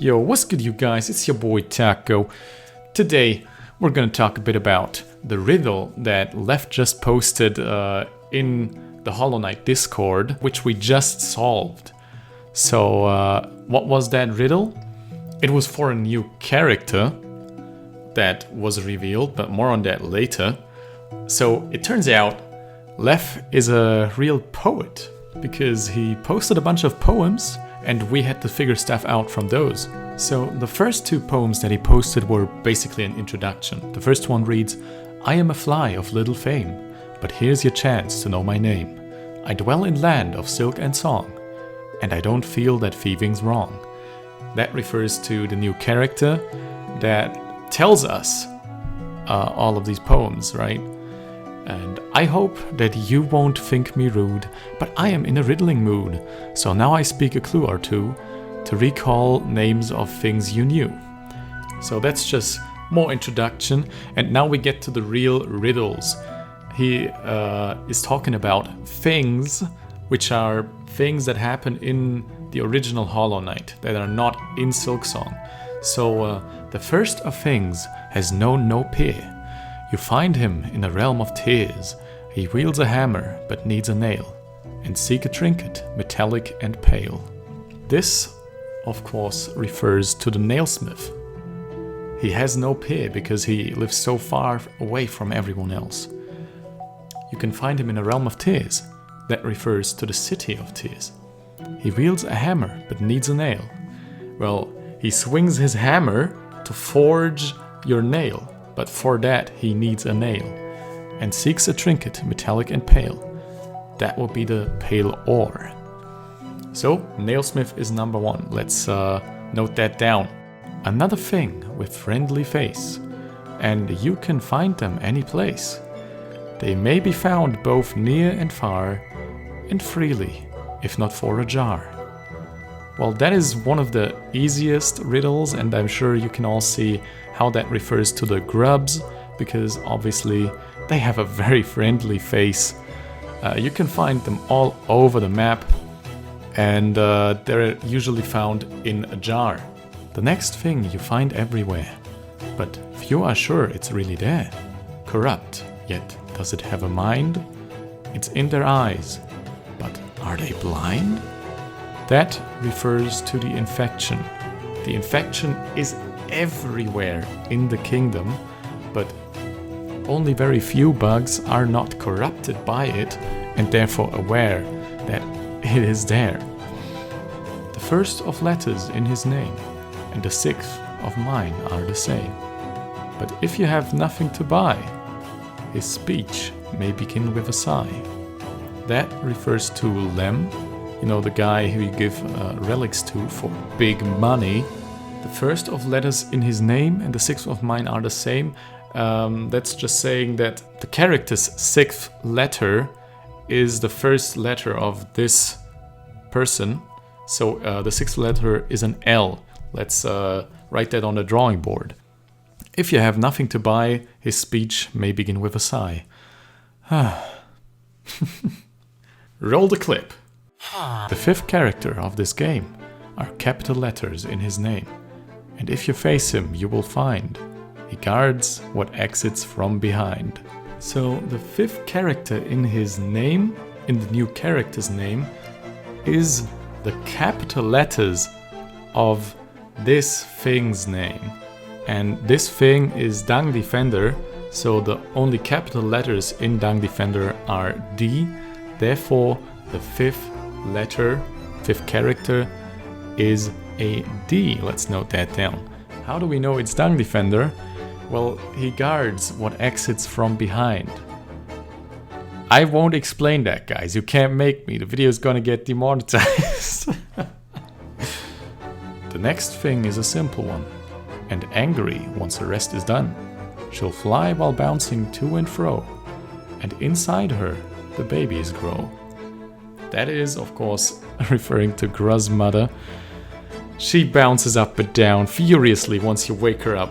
Yo, what's good you guys? It's your boy Taco. Today we're gonna talk a bit about the riddle that Leth just posted in the Hollow Knight Discord, which we just solved. So what was that riddle? It was for a new character that was revealed, but more on that later. So it turns out Leth is a real poet because he posted a bunch of poems and we had to figure stuff out from those. So the first two poems that he posted were basically an introduction. The first one reads, "I am a fly of little fame, but here's your chance to know my name. I dwell in land of silk and song, and I don't feel that thieving's wrong." That refers to the new character that tells us all of these poems, right? And I hope that you won't think me rude, but I am in a riddling mood. So now I speak a clue or two to recall names of things you knew. So that's just more introduction. And now we get to the real riddles. He is talking about things which are things that happen in the original Hollow Knight that are not in Silksong. So the first of things has known no peer. You find him in a realm of tears. He wields a hammer but needs a nail, and seek a trinket, metallic and pale. This, of course, refers to the nailsmith. He has no peer because he lives so far away from everyone else. You can find him in a realm of tears. That refers to the city of tears. He wields a hammer but needs a nail. Well, he swings his hammer to forge your nail, but for that he needs a nail, and seeks a trinket, metallic and pale. That will be the pale ore. So, nailsmith is number one. Let's note that down. Another thing with friendly face, and you can find them any place. They may be found both near and far, and freely, if not for a jar. Well, that is one of the easiest riddles, and I'm sure you can all see how that refers to the grubs, because obviously they have a very friendly face. You can find them all over the map, and they're usually found in a jar. The next thing you find everywhere, but few are sure it's really there. Corrupt, yet does it have a mind? It's in their eyes, but are they blind? That refers to the infection. The infection is everywhere in the kingdom, but only very few bugs are not corrupted by it and therefore aware that it is there. The first of letters in his name and the sixth of mine are the same. But if you have nothing to buy, his speech may begin with a sigh. That refers to Lem, you know, the guy who you give relics to for big money. The first of letters in his name and the sixth of mine are the same. That's just saying that the character's sixth letter is the first letter of this person. So the sixth letter is an L. Let's write that on the drawing board. If you have nothing to buy, his speech may begin with a sigh. Roll the clip. The fifth character of this game are capital letters in his name. And if you face him, you will find he guards what exits from behind. So the fifth character in his name, in the new character's name, is the capital letters of this thing's name. And this thing is Dung Defender, so the only capital letters in Dung Defender are D. Therefore, the fifth character is a D. Let's note that down. How do we know it's Dung Defender? Well, he guards what exits from behind. I won't explain that, guys. You can't make me. The video is gonna get demonetized. The next thing is a simple one. And angry once the rest is done. She'll fly while bouncing to and fro. And inside her, the babies grow. That is, of course, referring to Gru's mother. She bounces up and down furiously once you wake her up.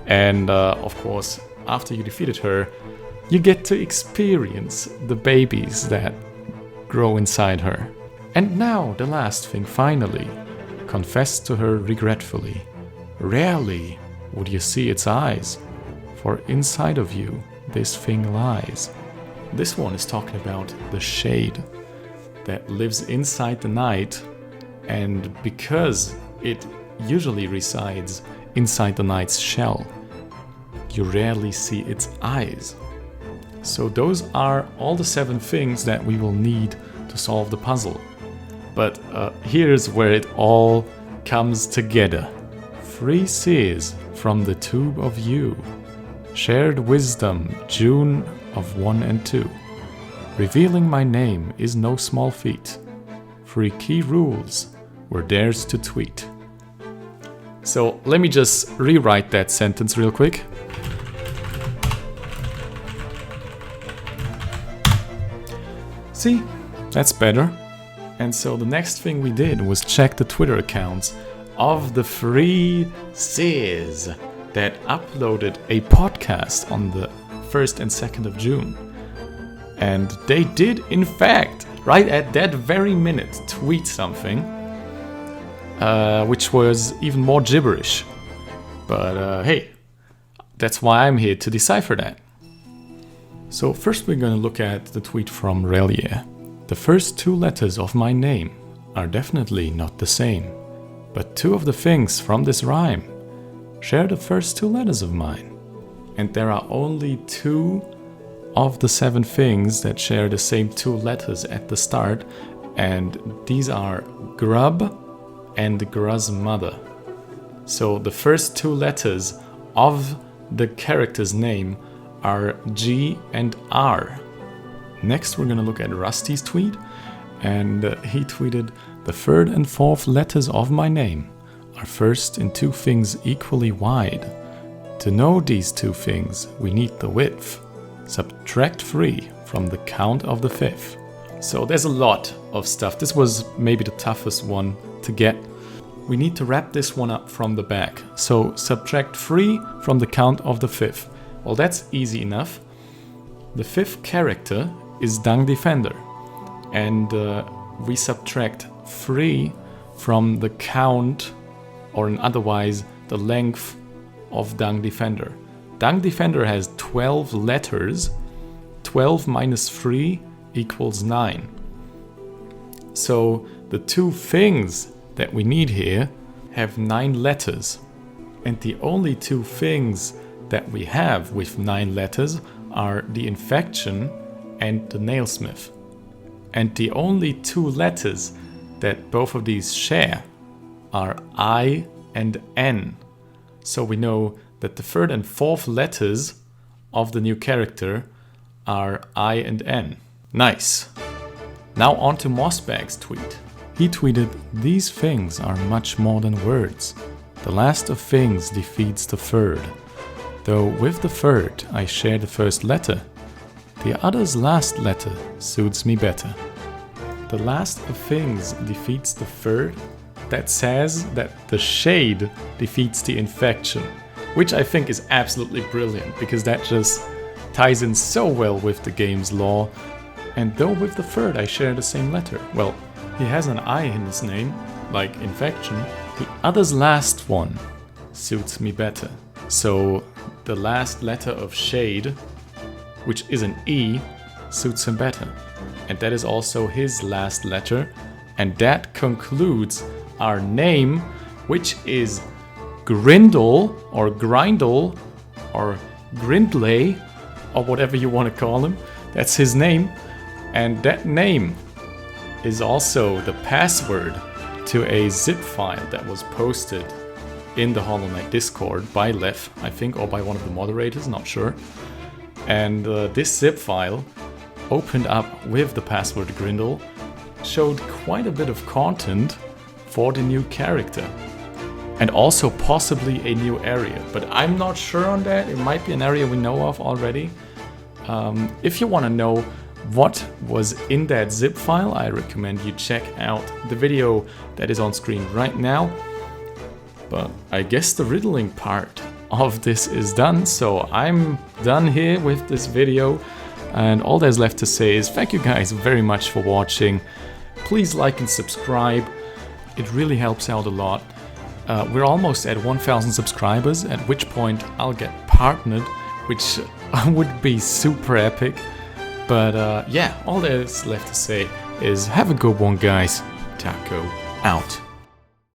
And, of course, after you defeated her, you get to experience the babies that grow inside her. And now, the last thing, finally. confessed to her regretfully, "Rarely would you see its eyes, for inside of you this thing lies." This one is talking about the shade that lives inside the night, and because it usually resides inside the night's shell, you rarely see its eyes. So those are all the 7 things that we will need to solve the puzzle. But here's where it all comes together. 3 seers from the tube of you, shared wisdom, June of 1 and 2. Revealing my name is no small feat. 3 key rules were theirs to tweet. So let me just rewrite that sentence real quick. See, that's better. And so the next thing we did was check the Twitter accounts of the 3 seers that uploaded a podcast on the 1st and 2nd of June. And they did, in fact, right at that very minute, tweet something, which was even more gibberish. But hey, that's why I'm here to decipher that. So first we're going to look at the tweet from Relia. The first 2 letters of my name are definitely not the same, but 2 of the things from this rhyme share the first 2 letters of mine. And there are only 2 of the 7 things that share the same 2 letters at the start, and these are grub and gruz mother. So the first 2 letters of the character's name are G and R. Next we're gonna look at Rusty's tweet, and he tweeted, "The 3rd and 4th letters of my name are first in 2 things equally wide. To know these 2 things we need the width. Subtract 3 from the count of the 5th." So there's a lot of stuff. This was maybe the toughest one to get. We need to wrap this one up from the back. So subtract 3 from the count of the 5th. Well, that's easy enough. The 5th character is Dung Defender, and we subtract 3 from the count, or otherwise the length of Dung Defender. Dung Defender has 12 letters. 12 minus 3 equals 9. So the 2 things that we need here have 9 letters, and the only 2 things that we have with 9 letters are the infection and the nailsmith. And the only 2 letters that both of these share are I and N. So we know that the 3rd and 4th letters of the new character are I and N. Nice. Now on to Mossbag's tweet. He tweeted, "These things are much more than words. The last of things defeats the 3rd. Though with the 3rd I share the 1st letter, the other's last letter suits me better." The last of things defeats the 3rd? That says that the shade defeats the infection, which I think is absolutely brilliant, because that just ties in so well with the game's lore. And though with the 3rd I share the same letter, well, he has an I in his name, like infection, the other's last one suits me better. So the last letter of shade, which is an E, suits him better. And that is also his last letter. And that concludes our name, which is Grindle, or Grindle, or Grindley, or whatever you want to call him. That's his name. And that name is also the password to a zip file that was posted in the Hollow Knight Discord by Leth, I think, or by one of the moderators, not sure. And this zip file, opened up with the password Grindle, showed quite a bit of content for the new character. And also possibly a new area, but I'm not sure on that. It might be an area we know of already. If you want to know what was in that zip file, I recommend you check out the video that is on screen right now. But I guess the riddling part of this is done, so I'm done here with this video. And all there's left to say is thank you guys very much for watching. Please like and subscribe. It really helps out a lot. We're almost at 1,000 subscribers, at which point I'll get partnered, which would be super epic. But yeah, all there's left to say is have a good one, guys. Taco out.